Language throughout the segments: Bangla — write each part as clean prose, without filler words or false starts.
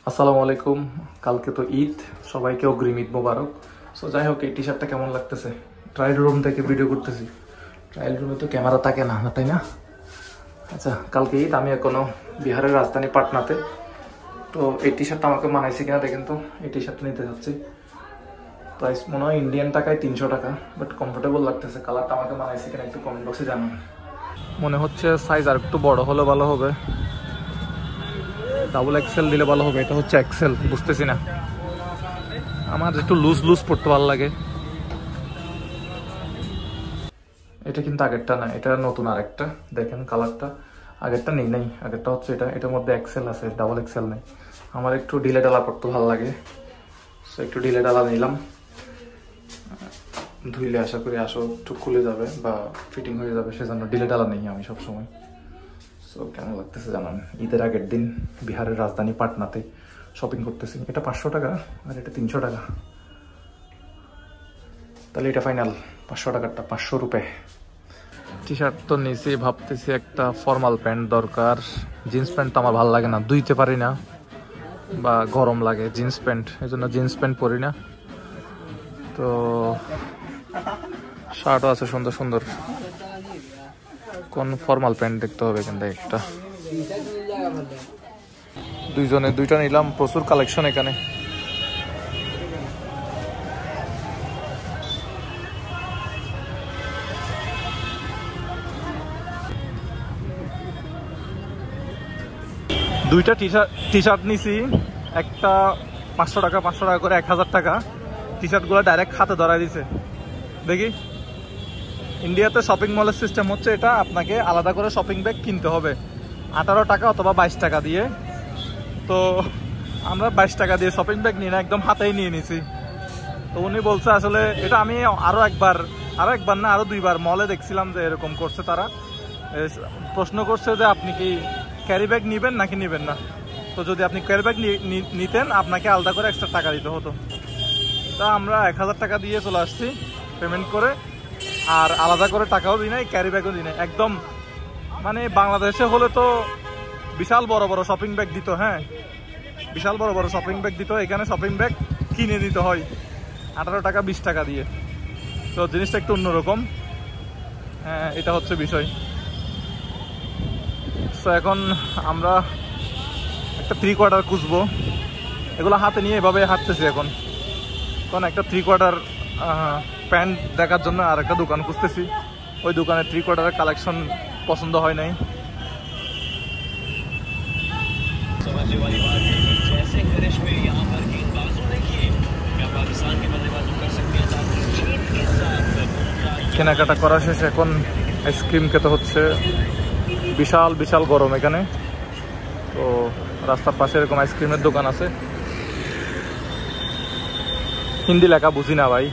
আসসালামু আলাইকুম। কালকে তো ঈদ, সবাইকে অগ্রিম ঈদ মোবারক। সো যাই হোক, এই টি শার্টটা কেমন লাগতেছে? ট্রায়াল রুম থেকে ভিডিও করতেছি। ট্রায়াল রুমে তো ক্যামেরা থাকে না, তাই না? আচ্ছা, কালকে ঈদ, আমি এখনো বিহারের রাজধানী পাটনাতে। তো এই টি শার্টটা আমাকে মানাইছে কিনা দেখেন তো। এই টি শার্টটা নিতে যাচ্ছি, প্রাইস মনে হয় ইন্ডিয়ান টাকায় 300 টাকা, বাট কমফোর্টেবল লাগতেছে। কালারটা আমাকে মানাইছে কিনা একটু কমেন্ট বক্সে জানান। মনে হচ্ছে সাইজ আর একটু বড় হলে ভালো হবে, ডাবল এক্সেল দিলে ভালো হবে। এটা হচ্ছে এক্সেল, বুঝতেছি না, আমার একটু লুজ লুজ পড়তে ভালো লাগে। এটা কিন্তু আগেরটা না, এটা নতুন আরেকটা। দেখেন কালারটা, আগেরটা নেই নাই, আগেরটা হচ্ছে এটা। এটার মধ্যে এক্সেল আছে, ডাবল এক্সেল নেই। আমার একটু ঢিলে ডালা পড়তে ভালো লাগে, সো একটু ঢিলে ডালা নিলাম। ধুইলে আশা করি একটু খুলে যাবে বা ফিটিং হয়ে যাবে, সেজন্য ঢিলে ডালা নেই আমি সবসময়। সো কেমন লাগতেছে জানান। ঈদের আগের দিন বিহারের রাজধানী পাটনাতে শপিং করতেছি। এটা 500 টাকা আর এটা 300 টাকা। তাহলে এটা ফাইনাল 500 টাকারটা, 500 রুপে। টি শার্ট তো নিয়েছি, ভাবতেছি একটা ফর্মাল প্যান্ট দরকার। জিন্স প্যান্ট তো আমার ভালো লাগে না, ধুইতে পারি না বা গরম লাগে জিন্স প্যান্ট, এই জন্য জিন্স প্যান্ট পরি না। তো শার্টও আছে সুন্দর সুন্দর। কোন ফর্মাল প্যান্ট দেখতে হবে এখান থেকে একটা। দুইজনে দুইটা নিলাম, প্রচুর কালেকশন এখানে। দুইটা টি শার্ট নিছি, একটা 500 টাকা, 500 টাকা করে 1000 টাকা। টি শার্টগুলো ডাইরেক্ট হাতে ধরাই দিছে। দেখি, ইন্ডিয়াতে শপিং মলের সিস্টেম হচ্ছে এটা, আপনাকে আলাদা করে শপিং ব্যাগ কিনতে হবে 18 টাকা অথবা 22 টাকা দিয়ে। তো আমরা 22 টাকা দিয়ে শপিং ব্যাগ নিয়ে না, একদম হাতেই নিয়ে নিছি। তো উনি বলছে আসলে এটা, আমি আরো একবার না আরো 2বার মলে দেখছিলাম যে এরকম করছে তারা। প্রশ্ন করছে যে আপনি কি ক্যারি ব্যাগ নিবেন নাকি নিবেন না। তো যদি আপনি ক্যারি ব্যাগ নিতেন, আপনাকে আলাদা করে এক্সট্রা টাকা দিতে হতো। তা আমরা 1000 টাকা দিয়ে চলে আসছি পেমেন্ট করে, আর আলাদা করে টাকাও দিই নাই, ক্যারি ব্যাগও দিই নাই। একদম মানে বাংলাদেশে হলে তো বিশাল বড় বড় শপিং ব্যাগ দিত, হ্যাঁ বিশাল বড় বড় শপিং ব্যাগ দিত। এখানে শপিং ব্যাগ কিনে দিতে হয় 18 টাকা 20 টাকা দিয়ে। তো জিনিসটা একটু অন্যরকম, হ্যাঁ এটা হচ্ছে বিষয়। তো এখন আমরা একটা 3/4 খুঁজবো, এগুলো হাতে নিয়ে এভাবে হাঁটতেছি এখন। কারণ একটা 3/4 প্যান্ট দেখার জন্য আর একটা দোকান খুঁজতেছি। ওই দোকানে 3/4 কালেকশন পছন্দ হয় নাই। কেনাকাটা করা শেষ, এখন আইসক্রিম খেতে হচ্ছে। বিশাল বিশাল গরম এখানে। তো রাস্তার পাশে এরকম আইসক্রিমের দোকান আছে। হিন্দি লেখা বুঝি না ভাই।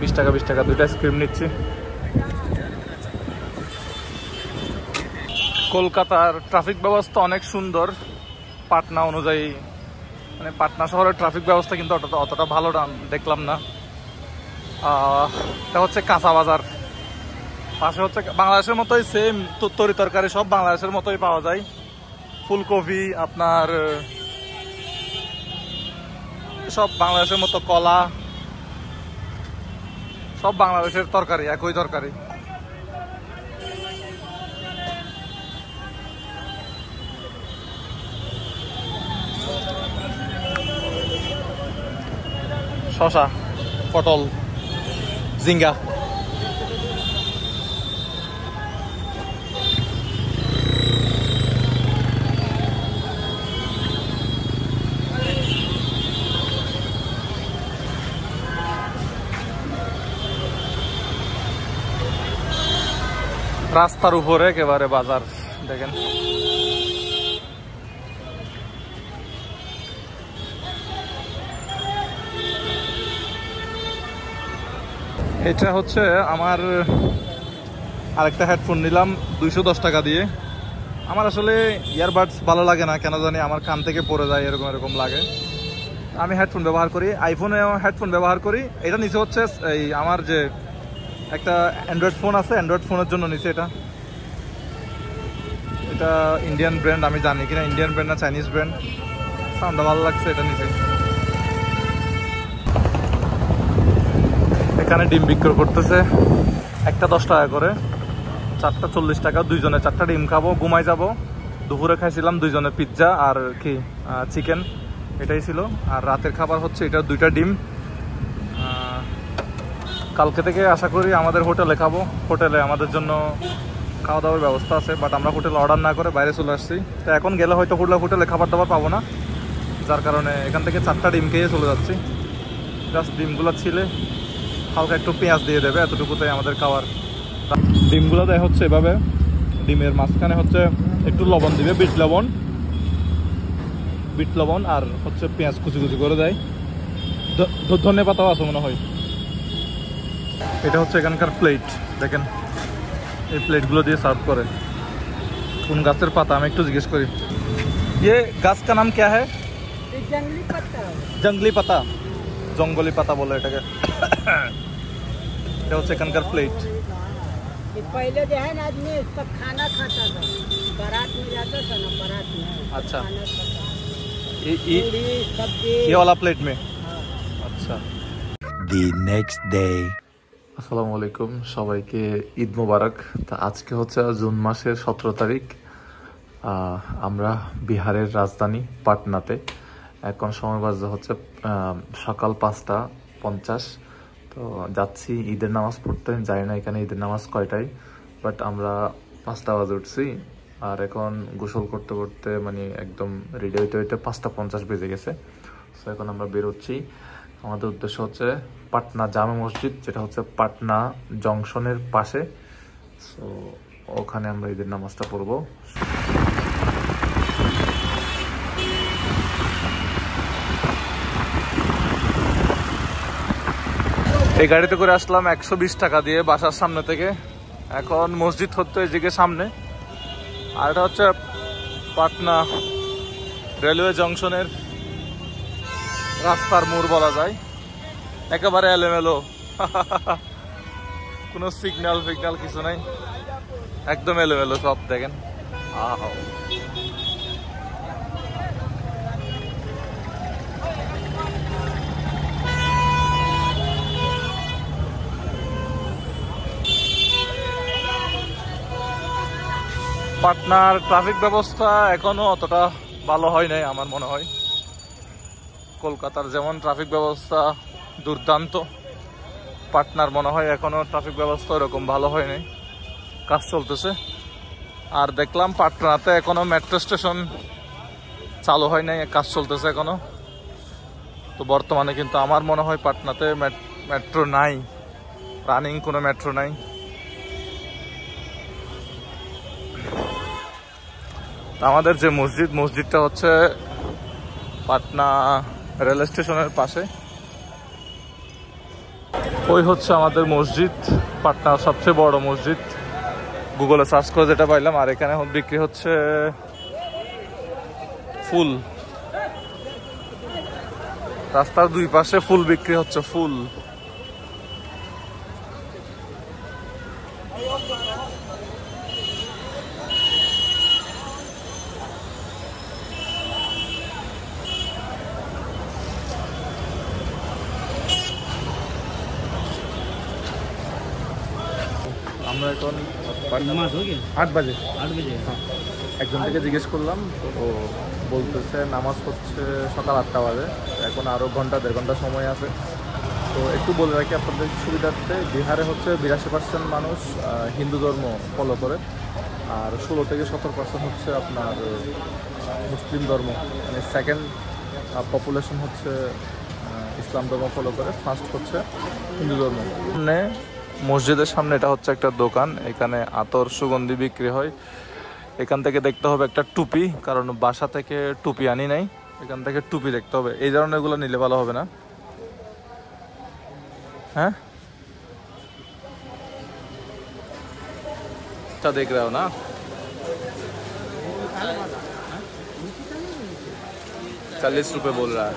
20 টাকা 20 টাকা দুইটা আইসক্রিম নিচ্ছি। কলকাতার ট্রাফিক ব্যবস্থা অনেক সুন্দর পাটনা অনুযায়ী, মানে পাটনা শহরের ট্রাফিক ব্যবস্থা কিন্তু অতটা ভালো দেখলাম না। এটা হচ্ছে কাঁচা বাজার, পাশে হচ্ছে বাংলাদেশের মতোই সেম তরি তরকারি সব বাংলাদেশের মতোই পাওয়া যায়। ফুলকপি আপনার সব বাংলাদেশের মতো, কলা সব বাংলাদেশের তরকারি, একই তরকারি। শসা, পটল, জিঙ্গা। রাস্তার উপরে একেবারে বাজার দেখেন। এটা হচ্ছে আমার আরেকটা হেডফোন নিলাম 210 টাকা দিয়ে। আমার আসলে ইয়ারবাডস ভালো লাগে না, কেন জানি আমার কান থেকে পড়ে যায়, এরকম এরকম লাগে। আমি হেডফোন ব্যবহার করি, আইফোনে হেডফোন ব্যবহার করি। এটা নিচে হচ্ছে এই আমার যে একটা অ্যান্ড্রয়েড ফোন আছে, অ্যান্ড্রয়েড ফোনের জন্য নিচে এটা। এটা ইন্ডিয়ান ব্র্যান্ড, আমি জানি কিনা ইন্ডিয়ান ব্র্যান্ড না চাইনিজ ব্র্যান্ড। সাউন্ডটা ভালো লাগছে, এটা নিচে। এখানে ডিম বিক্রি করতেছে, একটা 10 টাকা করে, 4টা 40 টাকা, দুইজনে 4টা ডিম খাবো, ঘুমাই যাব। দুপুরে খাইছিলাম দুইজনে পিৎজা আর কি চিকেন, এটাই ছিল। আর রাতের খাবার হচ্ছে এটা, 2টা ডিম। কালকে থেকে আশা করি আমাদের হোটেলে খাবো। হোটেলে আমাদের জন্য খাওয়া দাওয়ার ব্যবস্থা আছে, বাট আমরা হোটেলে অর্ডার না করে বাইরে চলে আসছি। তো এখন গেলে হয়তো হোটেলে খাবার দাবার পাবো না, যার কারণে এখান থেকে 4টা ডিম খেয়ে চলে যাচ্ছি। জাস্ট ডিমগুলো ছিলে হালকা একটু পেঁয়াজ দিয়ে দেবে, এতটুকুতে আমাদের খাবার। ডিমগুলো দেয় হচ্ছে এভাবে, ডিমের মাঝখানে হচ্ছে একটু লবণ দিবে, বিট লবণ, আর হচ্ছে পেঁয়াজ কুচি কুচি করে দেয়। ধনে পাতাও আছে মনে হয়। এটা হচ্ছে এখানকার প্লেট, দেখেন এই প্লেটগুলো দিয়ে সার্ভ করে। কোন গাছের পাতা আমি একটু জিজ্ঞেস করি। ये গাছ का नाम क्या है? জঙ্গলি পাতা, জঙ্গলি পাতা বলে এটাকে। এটা হচ্ছে এখানকার প্লেট। पहले जो है ना आदमी इसका खाना खाता था, बारात में जाता था ना, बारात में। अच्छा, खाना खाता था। ये सब्जी ये वाला प्लेट में। আচ্ছা। The next day. আসসালামু আলাইকুম, সবাইকে ঈদ মোবারক। তা আজকে হচ্ছে জুন মাসের 17 তারিখ। আমরা বিহারের রাজধানী পাটনাতে। এখন সময় বাজে হচ্ছে সকাল 5:50। তো যাচ্ছি ঈদের নামাজ পড়তে। জানি না এখানে ঈদের নামাজ কয়টায়, বাট আমরা 5টা বাজে উঠছি। আর এখন গোসল করতে করতে মানে একদম রেডি হইতে হইতে 5:50 বেজে গেছে। তো এখন আমরা বেরোচ্ছি। আমাদের উদ্দেশ্য হচ্ছে পাটনা জামে মসজিদ, যেটা হচ্ছে পাটনা জংশনের পাশে। সো ওখানে আমরা ঈদের নামাজটা পড়বো। এই গাড়িতে করে আসলাম 120 টাকা দিয়ে বাসার সামনে থেকে। এখন মসজিদ হচ্ছে এদিকে সামনে, আর এটা হচ্ছে পাটনা রেলওয়ে জংশনের রাস্তার মোড় বলা যায়। একেবারে এলোমেলো, কোনো সিগন্যাল ফিগন্যাল কিছু নাই, একদম এলোমেলো সব। দেখেন পাটনার ট্রাফিক ব্যবস্থা এখনো অতটা ভালো হয় নাই আমার মনে হয়। কলকাতার যেমন ট্রাফিক ব্যবস্থা দুর্দান্ত, পাটনার মনে হয় এখনো ট্রাফিক ব্যবস্থা এরকম ভালো হয় নাই, কাজ চলতেছে। আর দেখলাম পাটনাতে এখনো মেট্রো স্টেশন চালু হয় নাই, কাজ চলতেছে এখনো। তো বর্তমানে কিন্তু আমার মনে হয় পাটনাতে মেট্রো নাই, রানিং কোনো মেট্রো নাই। আমাদের যে মসজিদটা হচ্ছে পাটনা রেল স্টেশনের পাশে। ওই হচ্ছে আমাদের মসজিদ, পাটনার সবচেয়ে বড় মসজিদ। গুগলে সার্চ করে যেটা পাইলাম। আর এখানে বিক্রি হচ্ছে ফুল, রাস্তার 2 পাশে ফুল বিক্রি হচ্ছে, ফুল। আমরা এখন 8 বাজে একজন থেকে জিজ্ঞেস করলাম, তো বলতেছে নামাজ হচ্ছে সকাল 8টা বাজে। এখন আরও 1-1.5 ঘন্টা সময় আছে। তো একটু বলে রাখি আপনাদের সুবিধার্থে, বিহারে হচ্ছে 82% মানুষ হিন্দু ধর্ম ফলো করে, আর 16-17% হচ্ছে আপনার মুসলিম ধর্ম, মানে সেকেন্ড পপুলেশন হচ্ছে ইসলাম ধর্ম ফলো করে, ফার্স্ট হচ্ছে হিন্দু ধর্ম। মসজিদের সামনে এটা হচ্ছে একটা দোকান, এখানে আতর সুগন্ধি বিক্রি হয়। এখান থেকে দেখতে হবে একটা টুপি, কারণ বাসা থেকে টুপি আনি নাই, এখান থেকে টুপি দেখতে হবে। এই ধরনের গুলো নিলে ভালো হবে না? হ্যাঁ, তা দেখ রে না, ₹40 बोल रहा है।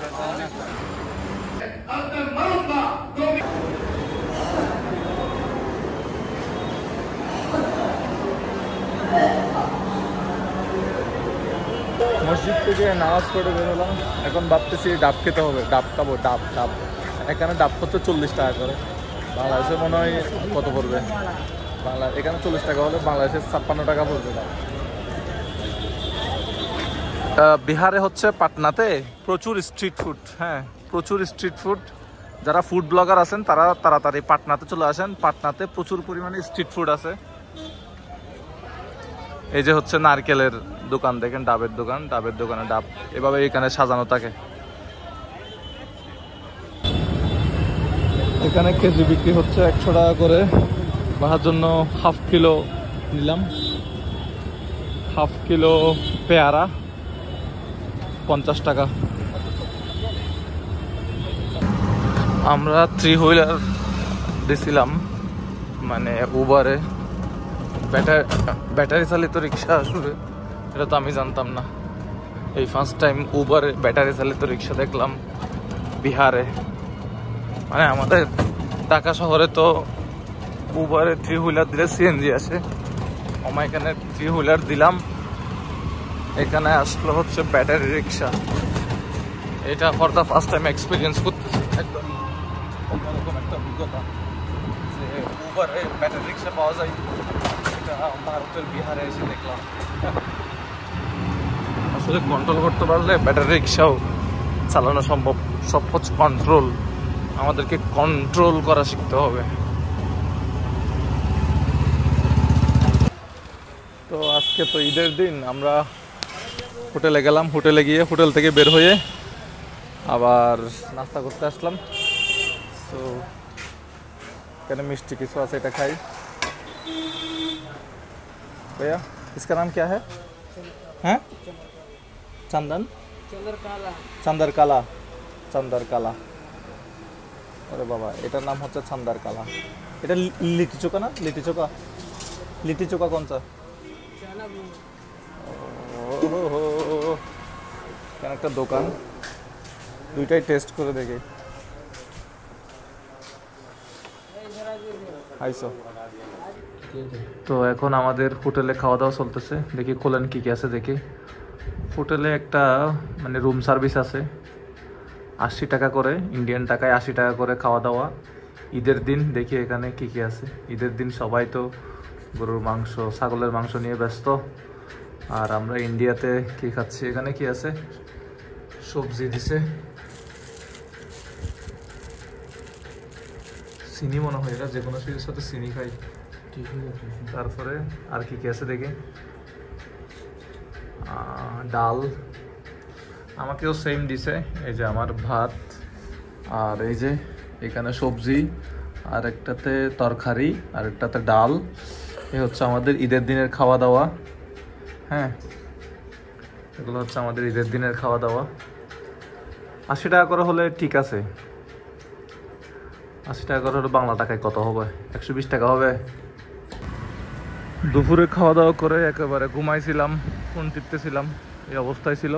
মসজিদ থেকে নামাজ পড়ে বেরোলাম, এখন ভাবতেছি ডাব খেতে হবে, ডাব খাবো, ডাব ডাব। এখানে ডাব হচ্ছে 40 টাকা করে, বাংলাদেশে মনে হয় কত পড়বে, এখানে 40 টাকা হলে বাংলাদেশে 56 টাকা পড়বে ডাব। বিহারে হচ্ছে পাটনাতে প্রচুর স্ট্রিট ফুড, হ্যাঁ প্রচুর স্ট্রিট ফুড। যারা ফুড ব্লগার আছেন তারা তাড়াতাড়ি পাটনাতে চলে আসেন, পাটনাতে প্রচুর পরিমাণে স্ট্রিট ফুড আছে। এই যে হচ্ছে নারকেলের দোকান দেখেন, ডাবের দোকান, ডাবের দোকানে ডাব এভাবে এখানে সাজানো থাকে। এখানে কেজি বিক্রি হচ্ছে 100 টাকা করে, বাহার জন্য হাফ কিলো নিলাম। হাফ কিলো পেয়ারা 50 টাকা। আমরা 3 হুইলার দিছিলাম, মানে উবারে ব্যাটারি চালিত রিক্সা আসবে, এটা তো আমি জানতাম না। এই ফার্স্ট টাইম উবারে ব্যাটারি চালিত রিক্সা দেখলাম বিহারে। মানে আমাদের ঢাকা শহরে তো উবারে 3 হুইলার দিলে সিএনজি আসে, আমার এখানে 3 হুইলার দিলাম, এখানে আসলো হচ্ছে ব্যাটারি রিক্সা। এটা for the first time experience করতেছি, একদম অন্যরকম একটা অভিজ্ঞতা যে উবারে ব্যাটারি রিক্সা পাওয়া যায়। এটা ভারতের বিহারে এসে দেখলাম। আসলে কন্ট্রোল করতে পারলে ব্যাটারি রিক্সাও চালানো সম্ভব। সব হচ্ছে কন্ট্রোল, আমাদেরকে কন্ট্রোল করা শিখতে হবে। তো আজকে তো ঈদের দিন, আমরা হোটেলে গেলাম, হোটেলে গিয়ে হোটেল থেকে বের হয়ে আবার নাস্তা করতে আসলাম। তো এখানে মিষ্টি কিছু আছে, এটা খাই। भैया इसका नाम क्या है? हैं? चंदन चंदरकाला, चंदरकाला। अरे बाबा, एटार नाम হচ্ছে चंदरकाला। এটা লিটি চোকা না? লিটি চোকা, লিটি চোকা কোন सा? কেন একটা দোকান, দুইটাই টেস্ট করে দেখি। আইসো। তো এখন আমাদের হোটেলে খাওয়া দাওয়া চলতেছে, দেখি খোলেন কি কি আছে দেখি। হোটেলে একটা মানে রুম সার্ভিস আছে, 80 টাকা করে, ইন্ডিয়ান টাকায় 80 টাকা করে খাওয়া দাওয়া। ঈদের দিন দেখি এখানে কি কি আছে। ঈদের দিন সবাই তো গরুর মাংস, ছাগলের মাংস নিয়ে ব্যস্ত, আর আমরা ইন্ডিয়াতে কি খাচ্ছি। এখানে কি আছে, সবজি দিছে, চিনি মনে হয়, এটা যে কোনো কিছুর সাথে চিনি খাই। তারপরে আর কি কি আছে দেখি, ডাল আমাকেও সেম দিছে। এই যে আমার ভাত, আর এই যে এখানে সবজি, আর একটাতে তরকারি, আর একটাতে ডাল। এই হচ্ছে আমাদের ঈদের দিনের খাওয়া দাওয়া। হ্যাঁ, এগুলো হচ্ছে আমাদের ঈদের দিনের খাওয়া দাওয়া। 80 টাকা করে হলে ঠিক আছে। 80 টাকা করে হলে বাংলা টাকায় কত হবে? 120 টাকা হবে। দুপুরে খাওয়া দাওয়া করে একেবারে ঘুমাইছিলাম, ফোন টিপতেছিলাম, এই অবস্থায় ছিল।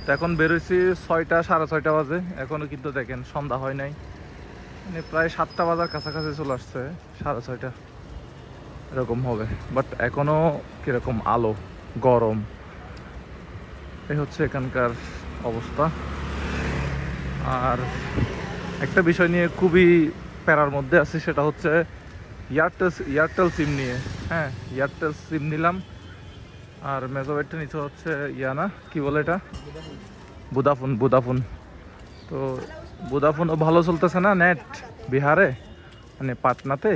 তো এখন বেরোইছি 6টা, 6:30 বাজে, এখনও কিন্তু দেখেন সন্ধ্যা হয় নাই, মানে প্রায় 7টা বাজার কাছাকাছি চলে আসছে, 6:30 এরকম হবে। বাট এখনও কীরকম আলো, গরম। এই হচ্ছে এখানকার অবস্থা। আর একটা বিষয় নিয়ে খুবই প্যারার মধ্যে আছি, সেটা হচ্ছে এয়ারটেল সিম নিয়ে। হ্যাঁ, এয়ারটেল সিম নিলাম, আর মেগাবাইটটা নিতে হচ্ছে না, কি বলে এটা, ভোডাফোন। তো ভোডাফোনও ভালো চলতেছে না নেট বিহারে, মানে পাটনাতে।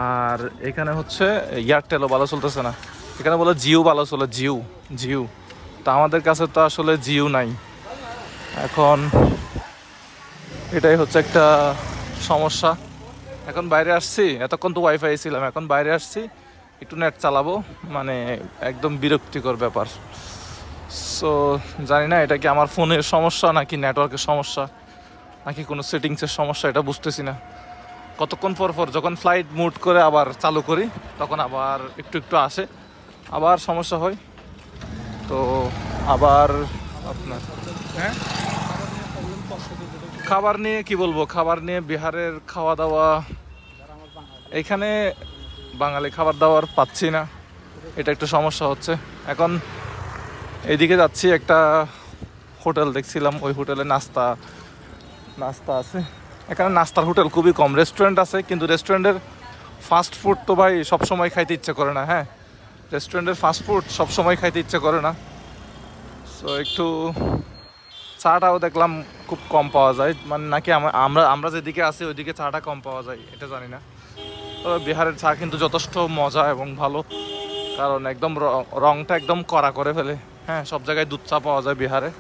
আর এখানে হচ্ছে এয়ারটেলও ভালো চলতেছে না। এখানে বলে জিও ভালো চলে, জিও। তো আমাদের কাছে তো আসলে জিও নাই। এখন এটাই হচ্ছে একটা সমস্যা। এখন বাইরে আসছি, এতক্ষণ তো ওয়াইফাই ছিলাম, এখন বাইরে আসছি একটু নেট চালাবো, মানে একদম বিরক্তিকর ব্যাপার। সো জানি না এটা কি আমার ফোনের সমস্যা, নাকি নেটওয়ার্কের সমস্যা, নাকি কোনো সেটিংসের সমস্যা, এটা বুঝতেছি না। কতক্ষণ পর যখন ফ্লাইট মুড করে আবার চালু করি, তখন আবার একটু আসে, আবার সমস্যা হয়। তো আবার আপনার হ্যাঁ, খাবার নিয়ে কি বলবো, খাবার নিয়ে বিহারের খাওয়া দাওয়া, এখানে বাঙালি খাবার দাবার পাচ্ছি না, এটা একটু সমস্যা হচ্ছে। এখন এইদিকে যাচ্ছি, একটা হোটেল দেখছিলাম, ওই হোটেলে নাস্তা আছে। এখানে নাস্তার হোটেল খুবই কম, রেস্টুরেন্ট আছে কিন্তু রেস্টুরেন্টের ফাস্ট ফুড তো ভাই সবসময় খাইতে ইচ্ছে করে না। হ্যাঁ, রেস্টুরেন্টের ফাস্ট ফুড সবসময় খাইতে ইচ্ছে করে না। সো একটু চাটাও দেখলাম খুব কম পাওয়া যায়, মানে নাকি আমরা যেদিকে আছি ওইদিকে চাটা কম পাওয়া যায় এটা জানি না। তবে বিহারের চা কিন্তু যথেষ্ট মজা এবং ভালো, কারণ একদম রংটা একদম কড়া করে ফেলে। হ্যাঁ, সব জায়গায় দুধ চা পাওয়া যায় বিহারে।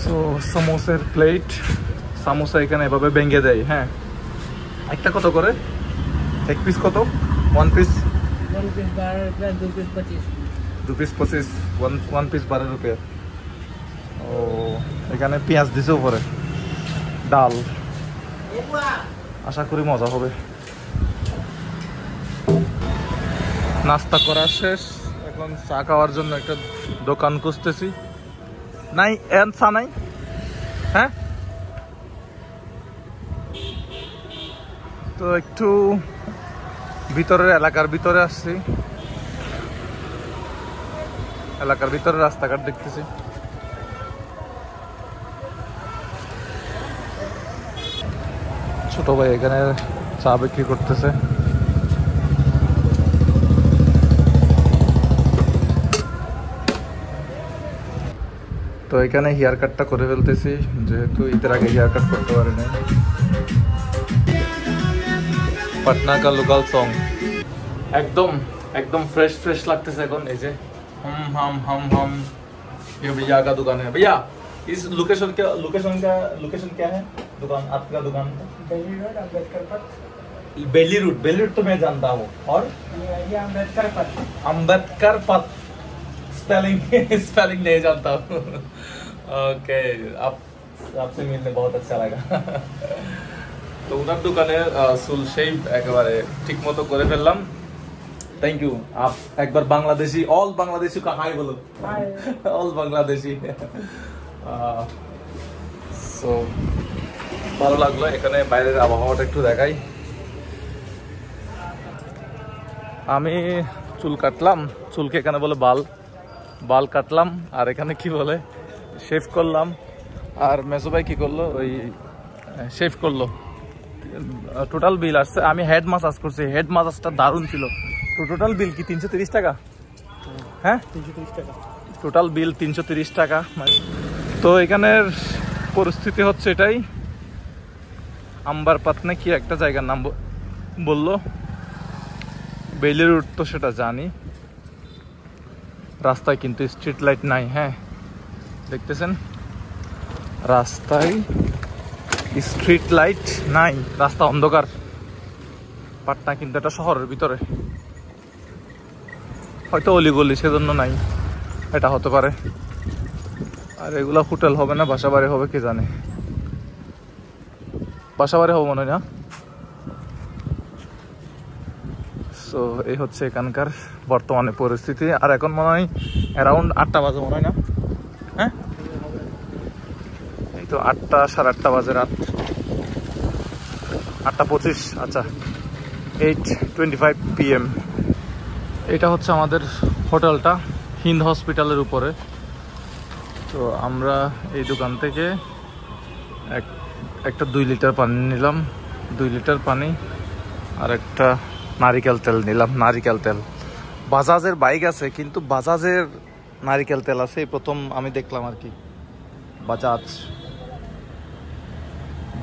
সো সমোসার প্লেট, সামোসা এখানে এভাবে ভেঙে দেয়। হ্যাঁ, একটা কত করে? এক পিস কত? ওয়ান পিস 1 piece 12 रुपया, 2 piece 25। 2 piece 25, one piece 12 রুপিয়া। ও এখানে পেঁয়াজ দিছে উপরে, ডাল, আশা করি মজা হবে। নাস্তা করা শেষ, এখন চা খাওয়ার জন্য একটা দোকান খুঁজতেছি। নাই এন চা নাই। হ্যাঁ, তো একটু ভিতরের এলাকার ভিতরে আসছি, এলাকার ভিতরে রাস্তাঘাট দেখতেছি। ছোট ভাই এখানে চা বিক্রি করতেছে। তো এখানে হেয়ার কাটটা করে ফেলতেছি, যেহেতু ঈদের আগে হেয়ার কাট করতে পারি না। পাটনা কা লোকাল সং, एकदम फ्रेश लगतेছে এখন। এই যে हम ये भैया का दुकान है। भैया इस लोकेशन क्या है दुकान आपका? दुकान बेली रोड, अम्बेडकर पथ। बेली रूट तो मैं जानता हूँ, और ये अम्बेडकर पथ। अम्बेडकर पथ स्पेलिंग नहीं जानता हूँ। ओके, आपसे मिलने बहुत अच्छा लगा। তো ওনার দোকানে চুল শেভ একেবারে ঠিক মতো করে ফেললাম। Thank you. আপ একবার বাংলাদেশি, অল বাংলাদেশি কা হাই বলো। অল বাংলাদেশি। সো ভালো লাগলো। এখানে বাইরের আবহাওয়াটা একটু দেখাই। আমি চুল কাটলাম, চুলকে এখানে বলে বাল কাটলাম, আর এখানে কি বলে শেভ করলাম। আর মেসো ভাই কি করলো, ওই শেভ করলো। টোটাল বিল আসছে, আমি হেড মাসাজ করছি, হেড মাসাজটা দারুণ ছিল। তো টোটাল বিল কি 330 টাকা? হ্যাঁ, 330 টাকা টোটাল বিল, 330 টাকা। তো এখানের পরিস্থিতি হচ্ছে এটাই। আম্বারপাতনে কি একটা জায়গার নাম বললো, বেলি রুট তো সেটা জানি। রাস্তায় কিন্তু স্ট্রিট লাইট নাই। হ্যাঁ, দেখতেছেন রাস্তায় স্ট্রিট লাইট নাই, রাস্তা অন্ধকার। পাটনা কিন্তু এটা শহরের ভিতরে, হয়তো অলিগলি সেজন্য নাই, এটা হতে পারে। আর এগুলা হোটেল হবে না, বাসা বাড়ি হবে কে জানে। বাসা বাড়ি হবে মনে হয় না। সো এই হচ্ছে এখানকার বর্তমানে পরিস্থিতি। আর এখন মনে হয় অ্যারাউন্ড 8টা বাজে মনে হয় না। হ্যাঁ, এই তো 8টা, সাড়ে 8টা বাজে, রাত 8টা 25। আচ্ছা, 8:25 PM। এটা হচ্ছে আমাদের হোটেলটা, হিন্দ হসপিটালের উপরে। তো আমরা এই দোকান থেকে একটা 2 লিটার পানি নিলাম, 2 লিটার পানি, আর একটা নারিকেল তেল নিলাম। নারিকেল তেল, বাজাজের বাইক আছে কিন্তু বাজাজের নারিকেল তেল আছে, এই প্রথম আমি দেখলাম আর কি।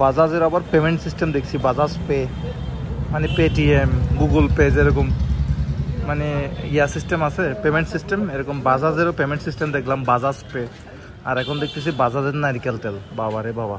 বাজাজের আবার পেমেন্ট সিস্টেম দেখছি, বাজাজ পে, মানে পেটিএম, গুগল পে, যেরকম মানে সিস্টেম আছে পেমেন্ট সিস্টেম, এরকম বাজাজেরও পেমেন্ট সিস্টেম দেখলাম, বাজাজ পে। আর এখন দেখতেছি বাজাজের নারিকেল তেল। বাবা রে বাবা,